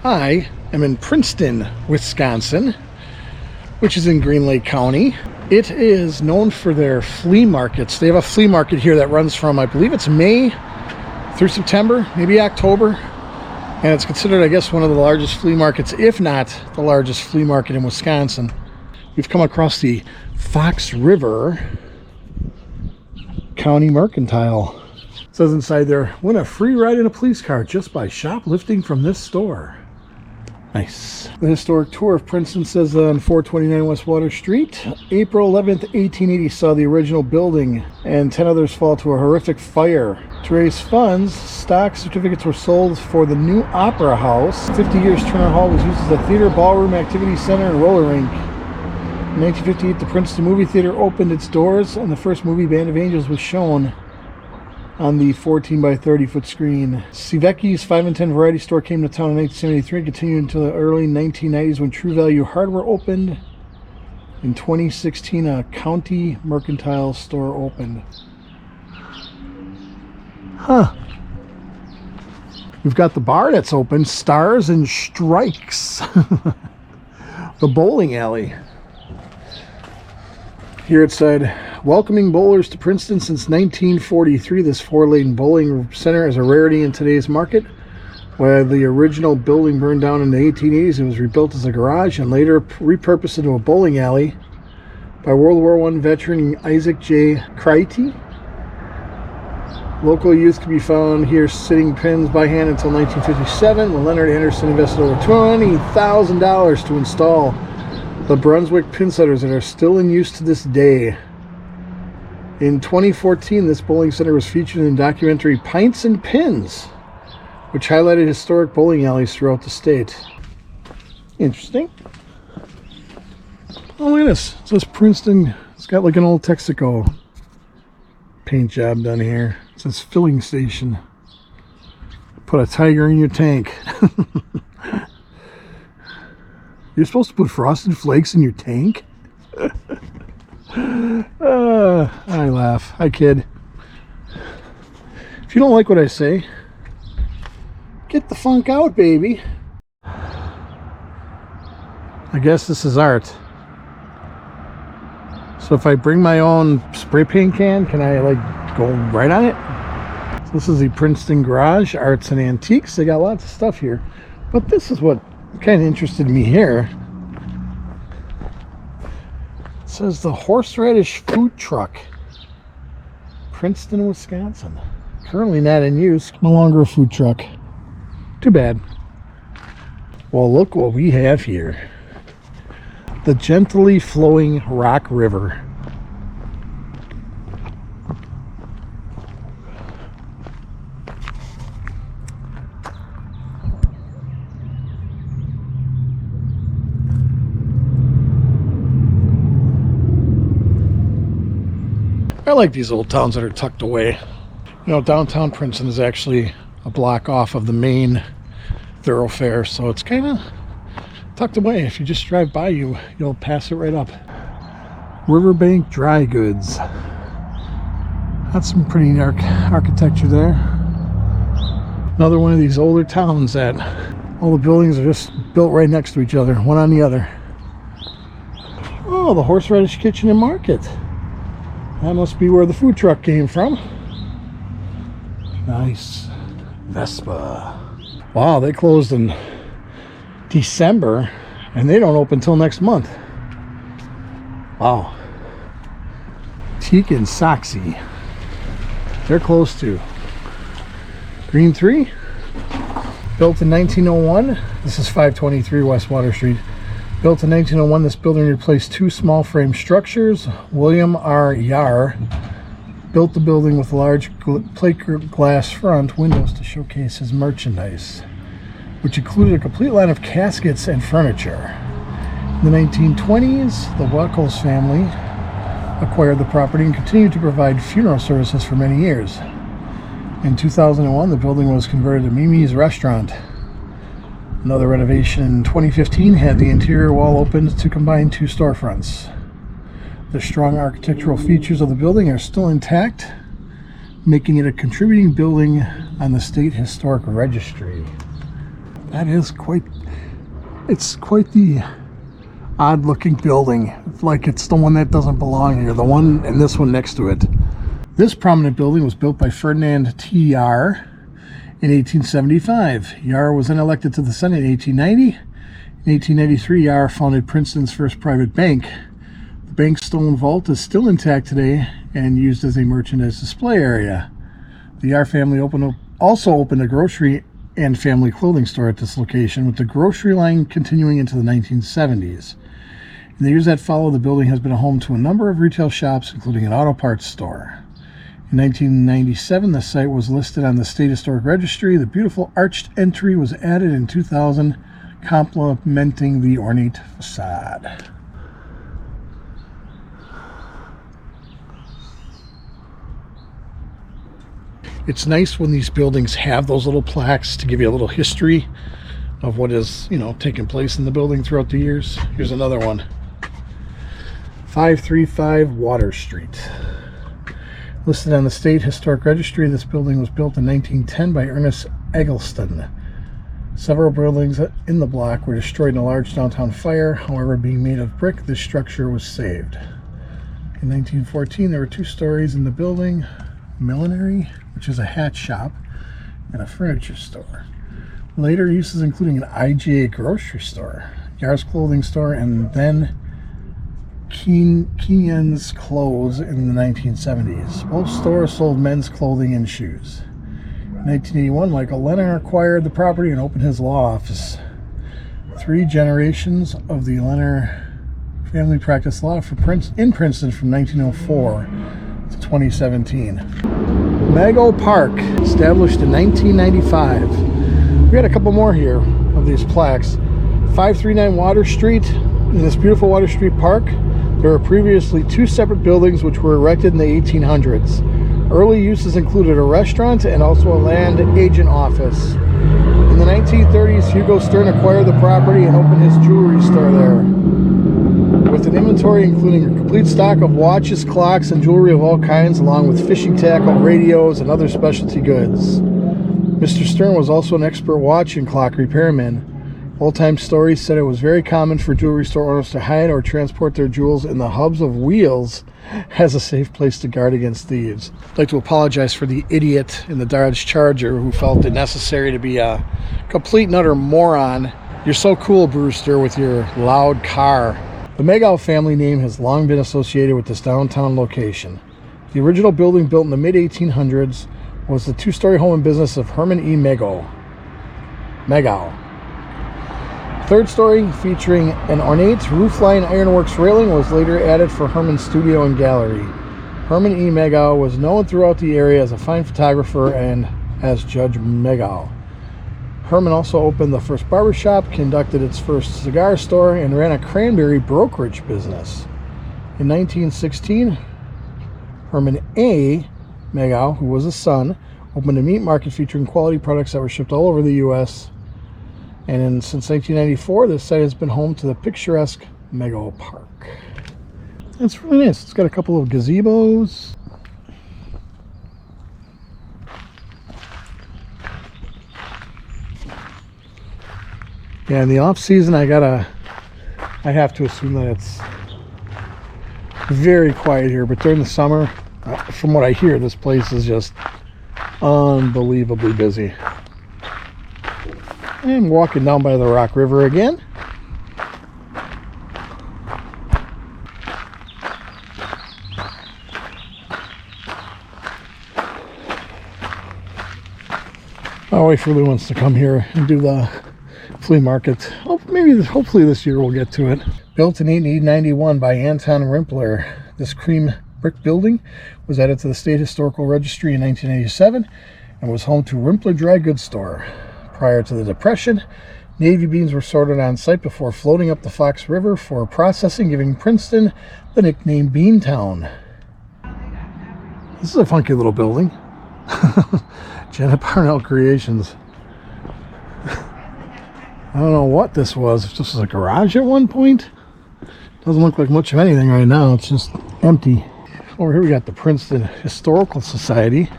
I am in Princeton, Wisconsin, which is in Green Lake County. It is known for their flea markets. They have a flea market here that runs from, I believe it's May through September, maybe October. And it's considered, I guess, one of the largest flea markets, if not the largest flea market in Wisconsin. We've come across the Fox River County Mercantile. It says inside there, win a free ride in a police car just by shoplifting from this store. Nice. The historic tour of Princeton says on 429 West Water Street, April 11th, 1880 saw the original building and 10 others fall to a horrific fire. To raise funds, stock certificates were sold for the new Opera House. 50 years, Turner Hall was used as a theater, ballroom, activity center, and roller rink. In 1958, the Princeton Movie Theater opened its doors, and the first movie, Band of Angels, was shown on the 14 by 30 foot screen. Sivecki's 5 and 10 variety store came to town in 1973 and continued until the early 1990s when True Value Hardware opened. In 2016, a county mercantile store opened. Huh. We've got the bar that's open, Stars and Strikes. The bowling alley. Here it said, welcoming bowlers to Princeton since 1943, this four-lane bowling center is a rarity in today's market. While the original building burned down in the 1880s, it was rebuilt as a garage and later repurposed into a bowling alley by World War I veteran Isaac J. Crichton. Local youth can be found here sitting pins by hand until 1957, when Leonard Anderson invested over $20,000 to install the Brunswick pin setters that are still in use to this day. In 2014, this bowling center was featured in the documentary Pints and Pins, which highlighted historic bowling alleys throughout the state. Interesting. Oh, look at this. It says Princeton. It's got like an old Texaco paint job done here. It says filling station. Put a tiger in your tank. You're supposed to put Frosted Flakes in your tank? I laugh. I kid. If you don't like what I say, get the funk out, baby. I guess this is art. So if I bring my own spray paint can I like go right on it? So this is the Princeton Garage, Arts and Antiques. They got lots of stuff here. But this is what kind of interested me here. It says the Horseradish Food Truck, Princeton, Wisconsin. Currently not in use. No longer a food truck. Too bad. Well, look what we have here. The gently flowing Rock River. I like these old towns that are tucked away. You know, downtown Princeton is actually a block off of the main thoroughfare, so it's kind of tucked away. If you just drive by, you'll pass it right up. Riverbank Dry Goods. That's some pretty architecture there. Another one of these older towns that all the buildings are just built right next to each other, one on the other. Oh, the Horseradish Kitchen and Market. That must be where the food truck came from. Nice. Vespa. Wow, they closed in December and they don't open till next month. Wow. Teak and Soxy. They're close too. Green 3. Built in 1901. This is 523 West Water Street. Built in 1901, this building replaced two small frame structures. William R. Yarr built the building with large plate glass front windows to showcase his merchandise, which included a complete line of caskets and furniture. In the 1920s, the Wackles family acquired the property and continued to provide funeral services for many years. In 2001, the building was converted to Mimi's Restaurant. Another renovation in 2015 had the interior wall opened to combine two storefronts. The strong architectural features of the building are still intact, making it a contributing building on the State Historic Registry. That is quite, it's quite the odd looking building. Like it's the one that doesn't belong here. The one and this one next to it. This prominent building was built by Ferdinand T. Yar in 1875. Yar was then elected to the Senate in 1890. In 1893, Yar founded Princeton's first private bank. The bank's stone vault is still intact today and used as a merchandise display area. The Yar family also opened a grocery and family clothing store at this location, with the grocery line continuing into the 1970s. In the years that follow, the building has been a home to a number of retail shops, including an auto parts store. In 1997, the site was listed on the State Historic Registry. The beautiful arched entry was added in 2000, complementing the ornate facade. It's nice when these buildings have those little plaques to give you a little history of what has, taken place in the building throughout the years. Here's another one. 535 Water Street. Listed on the State Historic Registry, this building was built in 1910 by Ernest Eggleston. Several buildings in the block were destroyed in a large downtown fire. However, being made of brick, this structure was saved. In 1914, there were 2 stories in the building: millinery, which is a hat shop, and a furniture store. Later uses including an IGA grocery store, Yar's clothing store, and then Kenyan's Clothes in the 1970s. Both stores sold men's clothing and shoes. In 1981, Michael Leonard acquired the property and opened his law office. 3 generations of the Leonard family practiced law in Princeton from 1904 to 2017. Mago Park, established in 1995. We got a couple more here of these plaques. 539 Water Street. In this beautiful Water Street Park, there were previously 2 separate buildings which were erected in the 1800s. Early uses included a restaurant and also a land agent office. In the 1930s, Hugo Stern acquired the property and opened his jewelry store there, with an inventory including a complete stock of watches, clocks, and jewelry of all kinds, along with fishing tackle, radios, and other specialty goods. Mr. Stern was also an expert watch and clock repairman. Old-time stories said it was very common for jewelry store owners to hide or transport their jewels in the hubs of wheels as a safe place to guard against thieves. I'd like to apologize for the idiot in the Dodge Charger who felt it necessary to be a complete and utter moron. You're so cool, Brewster, with your loud car. The Megow family name has long been associated with this downtown location. The original building, built in the mid-1800s, was the 2-story home and business of Herman E. Megow. Third story, featuring an ornate roofline ironworks railing, was later added for Herman's studio and gallery. Herman E. Megow was known throughout the area as a fine photographer and as Judge Megow. Herman also opened the first barbershop, conducted its first cigar store, and ran a cranberry brokerage business. In 1916, Herman A. Megow, who was a son, opened a meat market featuring quality products that were shipped all over the U.S., and since 1994, this site has been home to the picturesque Megow Park. It's really nice. It's got a couple of gazebos. Yeah, in the off season, I have to assume that it's very quiet here. But during the summer, from what I hear, this place is just unbelievably busy. I'm walking down by the Rock River again. I'll wait for Lou wants to come here and do the flea market. Oh, hopefully this year we'll get to it. Built in 1891 by Anton Rimpler, this cream brick building was added to the State Historical Registry in 1987 and was home to Rimpler Dry Goods Store. Prior to the Depression, Navy beans were sorted on site before floating up the Fox River for processing, giving Princeton the nickname Beantown. This is a funky little building. Janet Parnell Creations. I don't know what this was. If this was a garage at one point. Doesn't look like much of anything right now. It's just empty. Over here we got the Princeton Historical Society.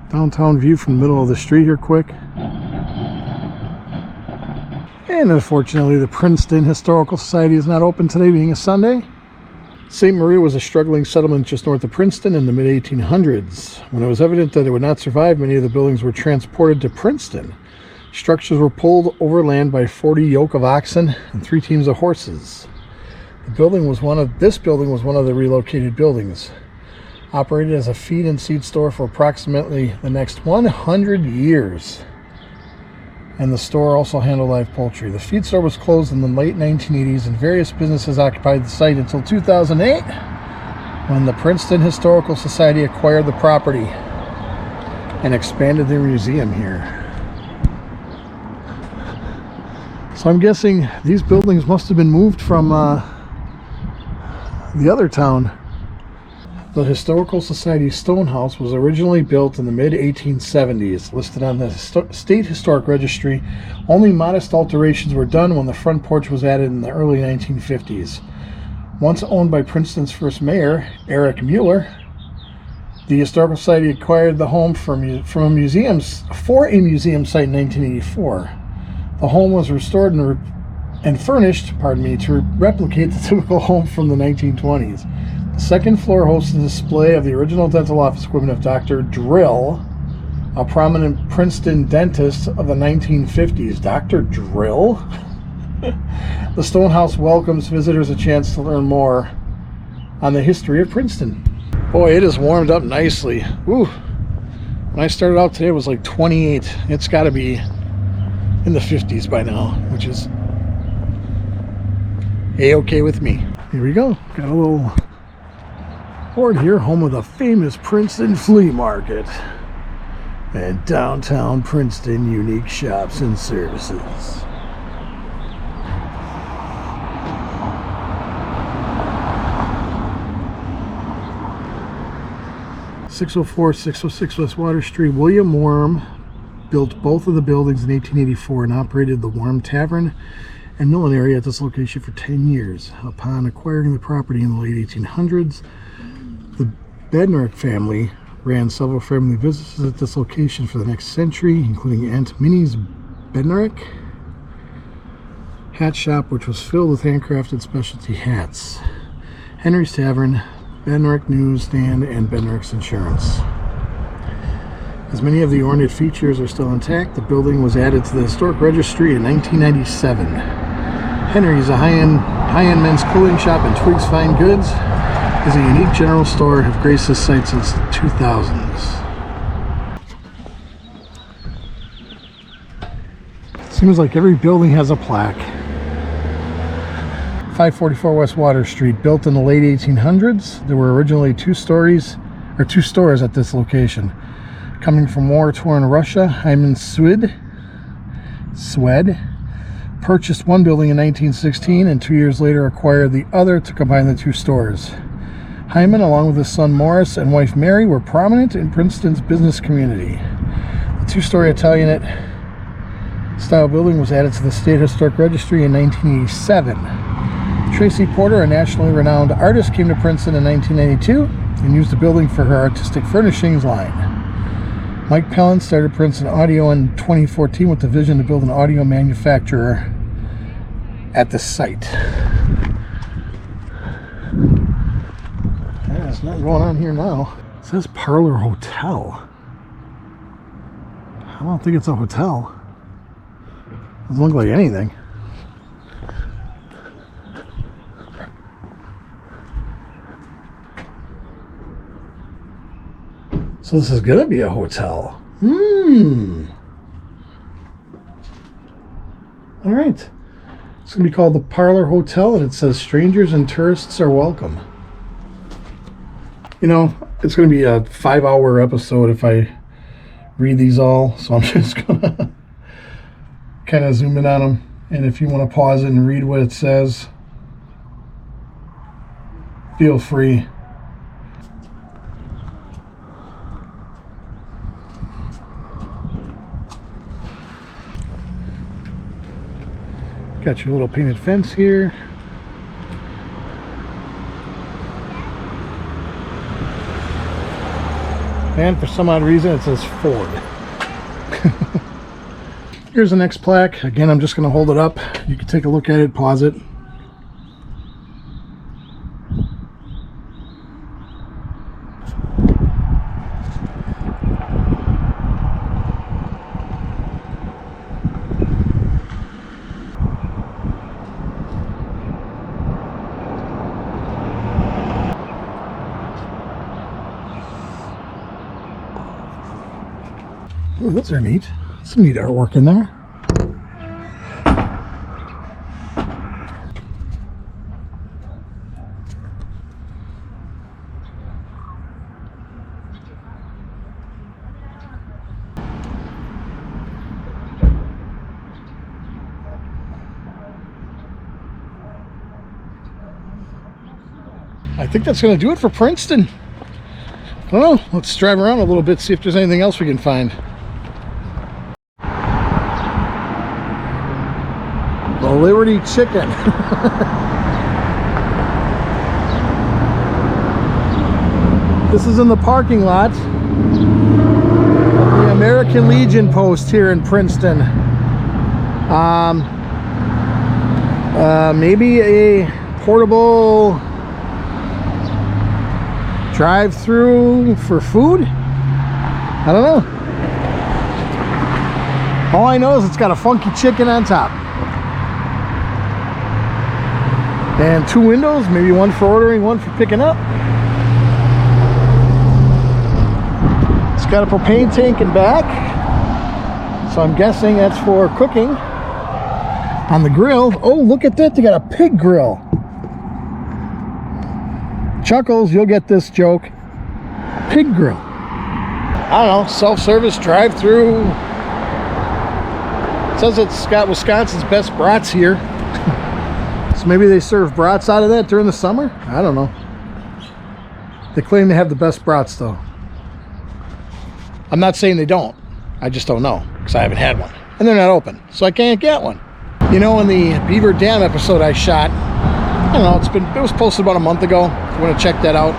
Downtown view from the middle of the street here quick. And unfortunately, the Princeton Historical Society is not open today, being a Sunday. St. Maria was a struggling settlement just north of Princeton in the mid-1800s. When it was evident that it would not survive, many of the buildings were transported to Princeton. Structures were pulled overland by 40 yoke of oxen and 3 teams of horses. This building was one of the relocated buildings. Operated as a feed and seed store for approximately the next 100 years. And the store also handled live poultry. The feed store was closed in the late 1980s, and various businesses occupied the site until 2008, when the Princeton Historical Society acquired the property and expanded their museum here. So I'm guessing these buildings must have been moved from the other town. The Historical Society Stone House was originally built in the mid-1870s, listed on the State Historic Registry. Only modest alterations were done when the front porch was added in the early 1950s. Once owned by Princeton's first mayor, Eric Mueller, the Historical Society acquired the home for a museum site in 1984. The home was restored and furnished, to replicate the typical home from the 1920s. The second floor hosts a display of the original dental office equipment of Dr. Drill, a prominent Princeton dentist of the 1950s. Dr. Drill? The Stone House welcomes visitors a chance to learn more on the history of Princeton. Boy, it has warmed up nicely. Woo! When I started out today, it was like 28. It's got to be in the 50s by now, which is A-okay with me. Here we go. Got a little board here, home of the famous Princeton Flea Market and downtown Princeton unique shops and services. .604, 606 West Water Street. William Worm built both of the buildings in 1884 and operated the Worm Tavern and Millinery at this location for 10 years. Upon acquiring the property in the late 1800s, the Bednarik family ran several family businesses at this location for the next century, including Aunt Minnie's Bednarik hat shop, which was filled with handcrafted specialty hats, Henry's Tavern, Bednarik Newsstand, and Bednarik's Insurance. As many of the ornate features are still intact, the building was added to the Historic Registry in 1997. Henry's, a high-end men's clothing shop and Twig's Fine Goods, is a unique general store, have graced this site since the 2000s. Seems like every building has a plaque. 544 West Water Street, built in the late 1800s. There were originally two stores at this location. Coming from war-torn Russia, Hyman Swed purchased one building in 1916 and 2 years later acquired the other to combine the two stores. Hyman, along with his son Morris and wife Mary, were prominent in Princeton's business community. The two-story Italianate-style building was added to the State Historic Registry in 1987. Tracy Porter, a nationally renowned artist, came to Princeton in 1992 and used the building for her artistic furnishings line. Mike Pellin started Princeton Audio in 2014 with the vision to build an audio manufacturer at the site. Yeah, there's nothing going on here now. It says Parlor Hotel. I don't think it's a hotel. Doesn't look like anything. So this is gonna be a hotel. All right. It's gonna be called the Parlor Hotel, and it says strangers and tourists are welcome. You know, it's gonna be a 5-hour episode if I read these all, so I'm just gonna kind of zoom in on them. And if you want to pause it and read what it says, feel free. Got your little painted fence here. And for some odd reason it says Ford. Here's the next plaque. Again, I'm just going to hold it up. You can take a look at it, pause it. Ooh, those are neat. Some neat artwork in there. I think that's going to do it for Princeton. I don't know. Let's drive around a little bit, see if there's anything else we can find. The Liberty Chicken. This is in the parking lot of the American Legion post here in Princeton. Maybe a portable drive-through for food? I don't know. All I know is it's got a funky chicken on top. And 2 windows, maybe one for ordering, one for picking up. It's got a propane tank in back, so I'm guessing that's for cooking. On the grill, oh, look at that, they got a pig grill. Chuckles, you'll get this joke. Pig grill. I don't know, self-service drive-through. It says it's got Wisconsin's best brats here. So maybe they serve brats out of that during the summer? I don't know. They claim they have the best brats though. I'm not saying they don't. I just don't know because I haven't had one. And they're not open, so I can't get one. You know, in the Beaver Dam episode I shot, I don't know, it was posted about a month ago. If you want to check that out.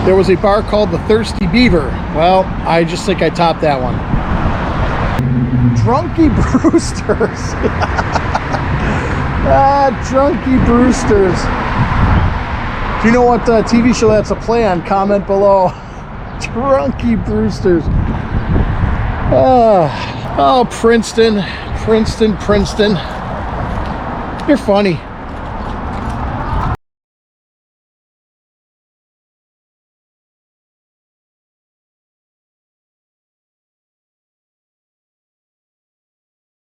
There was a bar called the Thirsty Beaver. Well, I just think I topped that one. Drunky Brewsters. Drunky Brewsters. If you know what TV show that's a play on, comment below. Drunky Brewsters. Oh, Princeton. You're funny.